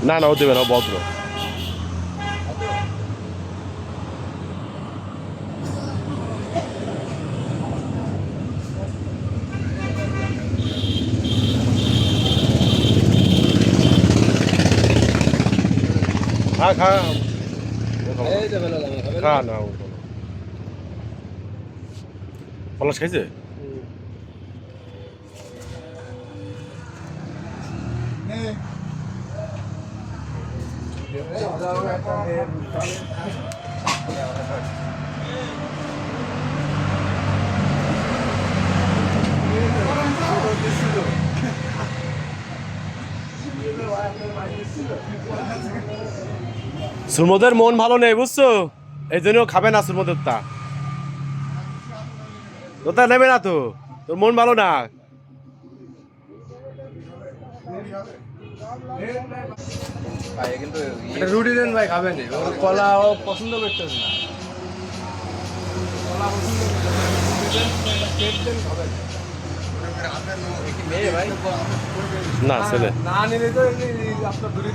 না না ও দেবে না, ও ভদ্র। খা খা খা না, পলাশ খাইছে? সুরমদের মন ভালো নেই বুঝছো, এই জন্য খাবে না সুরমদের তা। তোতা নেবে না তো, তোর মন ভালো না। ভাই কিন্তু রুটি দেন ভাই, খাবেন কলা ও পছন্দ করতেছে না, কলা পছন্দ করতেছে না, ভাই না ছেলে না নিলে তো আপনার